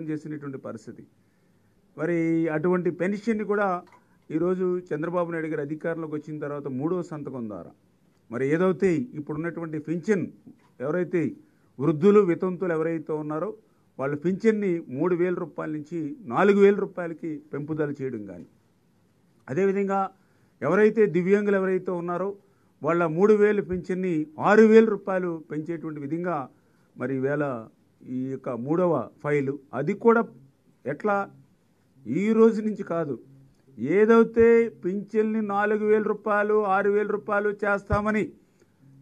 చేసినటువంటి పరిస్థితి. మరి అటువంటి పెన్షన్ని కూడా ఈరోజు చంద్రబాబు నాయుడు గారు అధికారంలోకి వచ్చిన తర్వాత మూడో సంతకం ద్వారా మరి ఏదైతే ఇప్పుడున్నటువంటి పింఛన్ ఎవరైతే వృద్ధులు వితంతులు ఎవరైతే ఉన్నారో వాళ్ళ పింఛన్ని 3,000 రూపాయల నుంచి 4,000 రూపాయలకి పెంపుదల చేయడం కానీ, అదేవిధంగా ఎవరైతే దివ్యాంగులు ఎవరైతే ఉన్నారో వాళ్ళ 3,000 పింఛన్ని 6,000 రూపాయలు పెంచేటువంటి విధంగా మరి ఈవేళ ఈ యొక్క మూడవ ఫైలు అది కూడా ఎట్లా ఈ రోజు నుంచి కాదు, ఏదైతే పింఛన్ని 4,000 రూపాయలు 6,000 రూపాయలు చేస్తామని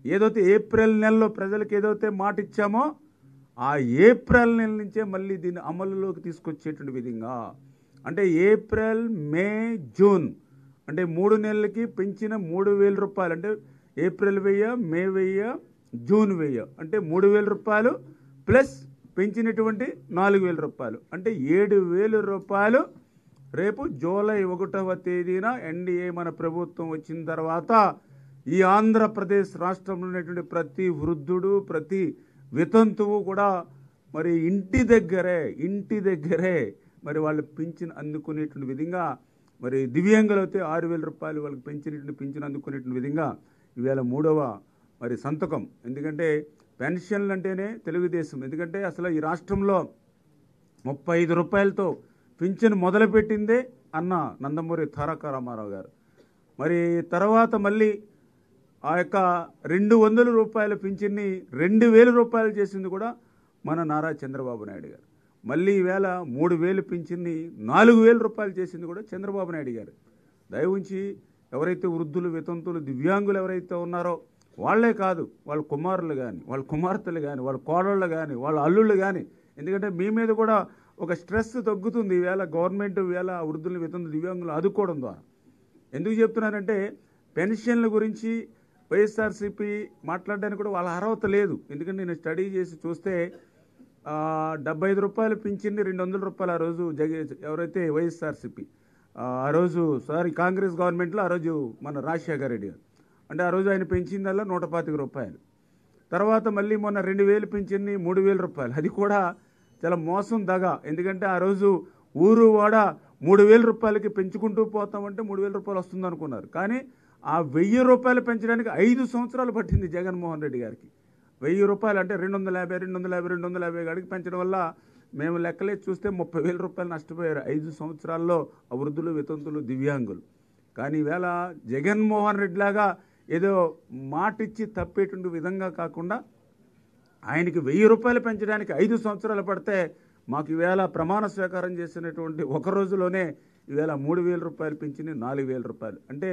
ఏదైతే ఏప్రిల్ నెలలో ప్రజలకు ఏదైతే మాట ఇచ్చామో ఆ ఏప్రిల్ నెల నుంచే మళ్ళీ దీన్ని అమలులోకి తీసుకొచ్చేటువంటి విధంగా, అంటే ఏప్రిల్ మే జూన్ అంటే 3 నెలలకి పెంచిన 3,000 రూపాయలు, అంటే ఏప్రిల్ 1000 మే 1000 జూన్ 1000 అంటే 3,000 రూపాయలు ప్లస్ పెంచినటువంటి 4,000 రూపాయలు అంటే 7,000 రూపాయలు రేపు జూలై 1వ తేదీన ఎన్డీఏ మన ప్రభుత్వం వచ్చిన తర్వాత ఈ ఆంధ్రప్రదేశ్ రాష్ట్రంలో ఉన్నటువంటి ప్రతి వృద్ధుడు ప్రతి వితంతువు కూడా మరి ఇంటి దగ్గరే మరి వాళ్ళు పింఛన్ అందుకునేటువంటి విధంగా, మరి దివ్యాంగులు అయితే 6,000 రూపాయలు వాళ్ళకి పెంచినటువంటి పింఛన్ అందుకునేటువంటి విధంగా ఈవేళ మూడవ మరి సంతకం. ఎందుకంటే పెన్షన్లు అంటేనే తెలుగుదేశం, ఎందుకంటే అసలు ఈ రాష్ట్రంలో 35 రూపాయలతో పింఛన్ మొదలుపెట్టిందే అన్న నందమూరి తారక రామారావు గారు. మరి తర్వాత మళ్ళీ ఆ యొక్క 200 రూపాయల పింఛన్ని 2,000 రూపాయలు చేసింది కూడా మన నారా చంద్రబాబు నాయుడు గారు. మళ్ళీ ఈవేళ 3,000 పింఛన్ని 4,000 రూపాయలు చేసింది కూడా చంద్రబాబు నాయుడు గారు. దయ ఉంచి ఎవరైతే వృద్ధులు వితంతులు దివ్యాంగులు ఎవరైతే ఉన్నారో వాళ్లే కాదు, వాళ్ళ కుమారులు కానీ వాళ్ళ కుమార్తెలు కానీ వాళ్ళ కోడళ్ళు కానీ వాళ్ళ అల్లుళ్ళు కానీ, ఎందుకంటే మీ మీద కూడా ఒక స్ట్రెస్ తగ్గుతుంది ఈవేళ గవర్నమెంట్ ఈవేళ వృద్ధులు వితంతులు దివ్యాంగులు ఆదుకోవడం ద్వారా. ఎందుకు చెప్తున్నానంటే పెన్షన్ల గురించి వైఎస్ఆర్సీపీ మాట్లాడడానికి కూడా వాళ్ళ అర్హత లేదు. ఎందుకంటే నేను స్టడీ చేసి చూస్తే 75 రూపాయలు పింఛన్ని 200 రూపాయలు ఆ రోజు ఎవరైతే వైఎస్ఆర్సీపీ ఆ రోజు కాంగ్రెస్ గవర్నమెంట్లో ఆ రోజు మన రాజశేఖర రెడ్డి గారు, అంటే ఆ రోజు ఆయన పెంచిందల్లా 125 రూపాయలు. తర్వాత మళ్ళీ మొన్న 2,000 పింఛన్ని 3,000 రూపాయలు, అది కూడా చాలా మోసం దగా. ఎందుకంటే ఆ రోజు ఊరు వాడ 3,000 రూపాయలకి పెంచుకుంటూ పోతామంటే 3,000 రూపాయలు వస్తుంది అనుకున్నారు. కానీ ఆ 1,000 రూపాయలు పెంచడానికి 5 సంవత్సరాలు పట్టింది జగన్మోహన్ రెడ్డి గారికి. 1,000 రూపాయలు అంటే 250 గాడికి పెంచడం వల్ల మేము లెక్కలే చూస్తే 30,000 రూపాయలు నష్టపోయారు 5 సంవత్సరాల్లో ఆ వృద్ధులు వితంతులు దివ్యాంగులు. కానీ ఈవేళ జగన్మోహన్ రెడ్డి లాగా ఏదో మాట ఇచ్చి తప్పేటువంటి విధంగా కాకుండా ఆయనకి 1,000 రూపాయలు పెంచడానికి 5 సంవత్సరాలు పడితే మాకు ఈవేళ ప్రమాణ స్వీకారం చేసినటువంటి ఒక రోజులోనే ఈవేళ 3,000 రూపాయలు పెంచింది 4,000 రూపాయలు. అంటే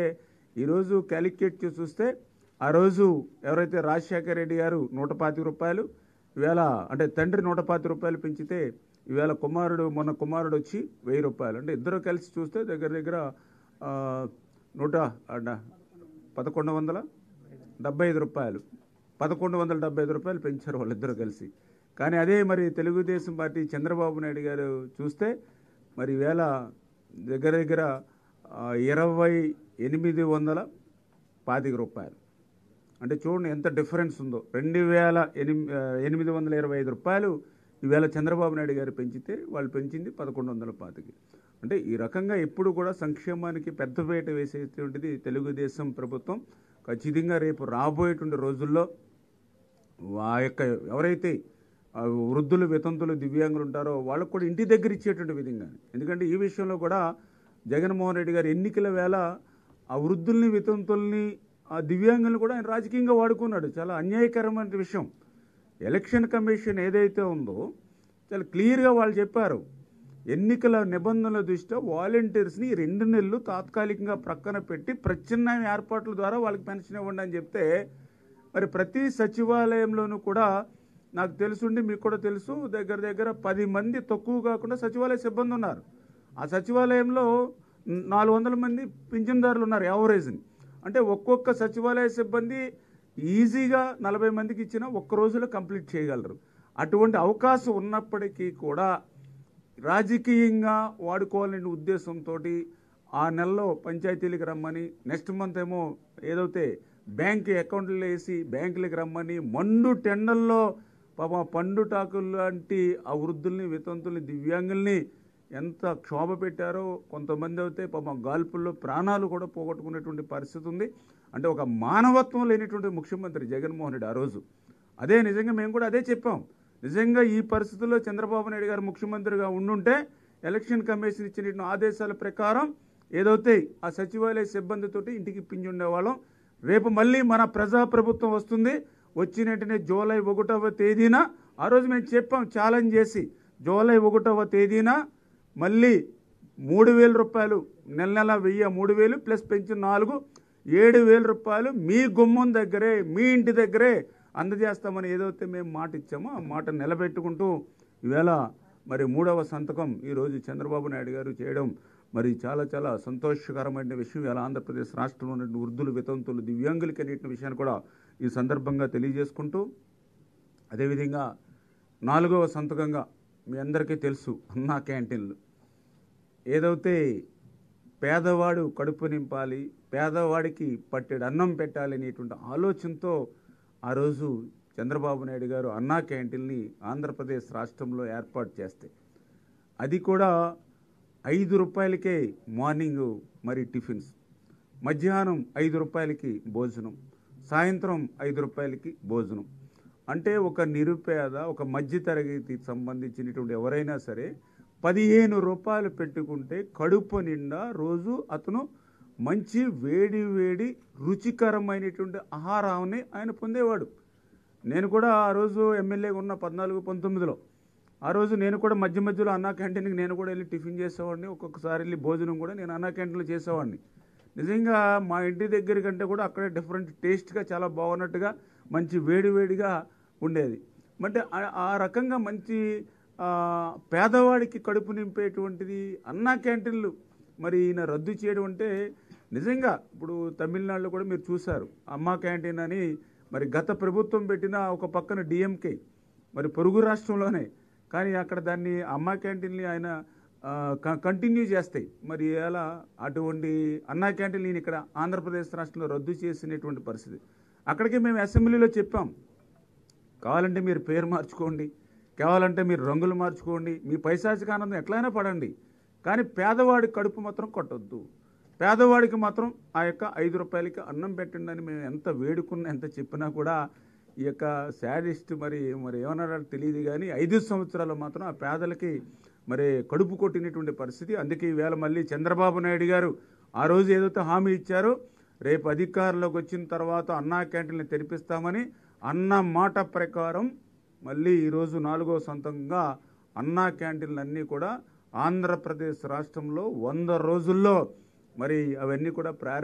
ఈరోజు క్యాలిక్యులేట్ చేసి చూస్తే ఆ రోజు ఎవరైతే రాజశేఖర రెడ్డి గారు 125 రూపాయలు ఈవేళ, అంటే తండ్రి 125 రూపాయలు పెంచితే ఈవేళ మొన్న కుమారుడు వచ్చి 1,000 రూపాయలు, అంటే ఇద్దరు కలిసి చూస్తే దగ్గర 1,175 రూపాయలు 1,175 రూపాయలు పెంచారు వాళ్ళిద్దరూ కలిసి. కానీ అదే మరి తెలుగుదేశం పార్టీ చంద్రబాబు నాయుడు గారు చూస్తే మరి ఈవేళ దగ్గర 2,825 రూపాయలు, అంటే చూడండి ఎంత డిఫరెన్స్ ఉందో. 2,825 రూపాయలు ఈవేళ చంద్రబాబు నాయుడు గారు పెంచితే వాళ్ళు పెంచింది 1,125. అంటే ఈ రకంగా ఎప్పుడు కూడా సంక్షేమానికి పెద్దపీట వేసేటువంటిది తెలుగుదేశం ప్రభుత్వం. ఖచ్చితంగా రేపు రాబోయేటువంటి రోజుల్లో ఆ యొక్క ఎవరైతే వృద్ధులు వితంతులు దివ్యాంగులు ఉంటారో వాళ్ళకు కూడా ఇంటి దగ్గర ఇచ్చేటువంటి విధంగా, ఎందుకంటే ఈ విషయంలో కూడా జగన్మోహన్ రెడ్డి గారు ఎన్నికల వేళ ఆ వృద్ధుల్ని వితంతుల్ని ఆ దివ్యాంగులను కూడా ఆయన రాజకీయంగా వాడుకున్నాడు. చాలా అన్యాయకరమైన విషయం. ఎలక్షన్ కమిషన్ ఏదైతే ఉందో చాలా క్లియర్గా వాళ్ళు చెప్పారు, ఎన్నికల నిబంధనల దృష్ట్యా వాలంటీర్స్ని 2 నెలలు తాత్కాలికంగా ప్రక్కన పెట్టి ప్రత్యామ్నాయ ఏర్పాట్ల ద్వారా వాళ్ళకి పెన్షన్ ఇవ్వండి అని చెప్తే, మరి ప్రతి సచివాలయంలోనూ కూడా నాకు తెలుసుండి మీకు కూడా తెలుసు దగ్గర 10 మంది తక్కువ కాకుండా సచివాలయ సిబ్బంది ఉన్నారు. ఆ సచివాలయంలో 400 మంది పింఛన్దారులు ఉన్నారు యావరేజ్ని. అంటే ఒక్కొక్క సచివాలయ సిబ్బంది ఈజీగా 40 మందికి ఇచ్చినా ఒక్క రోజులో కంప్లీట్ చేయగలరు. అటువంటి అవకాశం ఉన్నప్పటికీ కూడా రాజకీయంగా వాడుకోవాలనే ఉద్దేశంతో ఆ నెలలో పంచాయతీలకు రమ్మని, నెక్స్ట్ మంత్ ఏమో ఏదైతే బ్యాంక్ అకౌంట్లో వేసి బ్యాంకులకు రమ్మని, మండు టెండల్లో పాపం ఆ పండుటాకులు లాంటి ఆ వృద్ధుల్ని, వితంతుల్ని, దివ్యాంగుల్ని ఎంత క్షోభ పెట్టారో. కొంతమంది అయితే పాపం గాల్పుల్లో ప్రాణాలు కూడా పోగొట్టుకునేటువంటి పరిస్థితి ఉంది. అంటే ఒక మానవత్వం లేనిటువంటి ముఖ్యమంత్రి జగన్మోహన్ రెడ్డి ఆ రోజు. అదే నిజంగా మేము కూడా అదే చెప్పాం. నిజంగా ఈ పరిస్థితుల్లో చంద్రబాబు నాయుడు గారు ముఖ్యమంత్రిగా ఉండుంటే ఎలక్షన్ కమిషన్ ఇచ్చిన ఆదేశాల ప్రకారం ఏదైతే ఆ సచివాలయ సిబ్బందితోటి ఇంటికి పిండి ఉండేవాళ్ళం. రేపు మళ్ళీ మన ప్రజాప్రభుత్వం వస్తుంది. వచ్చిన వెంటనే జూలై 1వ తేదీన ఆ రోజు మేము చెప్పాం ఛాలెంజ్ చేసి, జూలై 1వ తేదీన మళ్ళీ 3,000 రూపాయలు, నెల నెల 1000, 3,000 ప్లస్ పెన్షన్ 4, 7,000 రూపాయలు మీ గుమ్మం దగ్గరే, మీ ఇంటి దగ్గరే అందజేస్తామని ఏదైతే మేము మాట ఇచ్చామో ఆ మాట నిలబెట్టుకుంటూ ఈవేళ మరి 3వ సంతకం ఈరోజు చంద్రబాబు నాయుడు గారు చేయడం మరి చాలా చాలా సంతోషకరమైన విషయం. ఇలా ఆంధ్రప్రదేశ్ రాష్ట్రంలో ఉన్న వృద్ధులు, వితంతులు, దివ్యాంగులకి అనేటువంటి విషయాన్ని కూడా ఈ సందర్భంగా తెలియజేసుకుంటూ, అదేవిధంగా 4వ సంతకంగా మీ అందరికీ తెలుసు అన్నా క్యాంటీన్లు. ఏదైతే పేదవాడు కడుపు నింపాలి, పేదవాడికి పట్టెడు అన్నం పెట్టాలి అనేటువంటి ఆలోచనతో ఆ రోజు చంద్రబాబు నాయుడు గారు అన్నా క్యాంటీన్ని ఆంధ్రప్రదేశ్ రాష్ట్రంలో ఏర్పాటు చేస్తే, అది కూడా 5 రూపాయలకే మార్నింగ్ మరి టిఫిన్స్, మధ్యాహ్నం 5 రూపాయలకి భోజనం, సాయంత్రం 5 రూపాయలకి భోజనం. అంటే ఒక నిరుపేద, ఒక మధ్యతరగతికి సంబంధించినటువంటి ఎవరైనా సరే 15 రూపాయలు పెట్టుకుంటే కడుపు నిండా రోజు అతను మంచి వేడి వేడి రుచికరమైనటువంటి ఆహారాన్ని ఆయన పొందేవాడు. నేను కూడా ఆ రోజు ఎమ్మెల్యేగా ఉన్న 14-19లో ఆ రోజు నేను కూడా మధ్య మధ్యలో అన్నా క్యాంటీన్కి నేను కూడా వెళ్ళి టిఫిన్ చేసేవాడిని. ఒక్కొక్కసారి వెళ్ళి భోజనం కూడా నేను అన్నా క్యాంటీన్లో చేసేవాడిని. నిజంగా మా ఇంటి దగ్గర కంటే కూడా అక్కడే డిఫరెంట్ టేస్ట్గా చాలా బాగున్నట్టుగా మంచి వేడివేడిగా ఉండేది. అంటే ఆ రకంగా మంచి పేదవాడికి కడుపు నింపేటువంటిది అన్నా క్యాంటీన్లు మరి ఈయన రద్దు చేయడం అంటే నిజంగా ఇప్పుడు తమిళనాడులో కూడా మీరు చూశారు అమ్మా క్యాంటీన్ అని. మరి గత ప్రభుత్వం పెట్టిన ఒక పక్కన డిఎంకే మరి పొరుగు రాష్ట్రంలోనే, కానీ అక్కడ దాన్ని అమ్మా క్యాంటీన్ని ఆయన కంటిన్యూ చేస్తాయి. మరి ఎలా అటువంటి అన్నా క్యాంటీన్ నేను ఇక్కడ ఆంధ్రప్రదేశ్ రాష్ట్రంలో రద్దు చేసినటువంటి పరిస్థితి. అక్కడికి మేము అసెంబ్లీలో చెప్పాం, కావాలంటే మీరు పేరు మార్చుకోండి, కావాలంటే మీరు రంగులు మార్చుకోండి, మీ పైశాచిక ఆనందం ఎట్లయినా పడండి, కానీ పేదవాడి కడుపు మాత్రం కొట్టొద్దు, పేదవాడికి మాత్రం ఆ యొక్క 5 రూపాయలకి అన్నం పెట్టండి అని మేము ఎంత వేడుకున్నా ఎంత చెప్పినా కూడా ఈ యొక్క శాడిస్ట్ మరి ఏమన్నాడో తెలియదు, కానీ 5 సంవత్సరాలు మాత్రం ఆ పేదలకి మరి కడుపు కొట్టినటువంటి పరిస్థితి. అందుకే ఈవేళ మళ్ళీ చంద్రబాబు నాయుడు గారు ఆ రోజు ఏదైతే హామీ ఇచ్చారో రేపు అధికారంలోకి వచ్చిన తర్వాత అన్నా క్యాంటీన్లు తెరిపిస్తామని అన్న మాట ప్రకారం మళ్ళీ ఈరోజు 4వ సంతకంగా అన్నా క్యాంటీన్లన్నీ కూడా ఆంధ్రప్రదేశ్ రాష్ట్రంలో 100 రోజుల్లో మరి అవన్నీ కూడా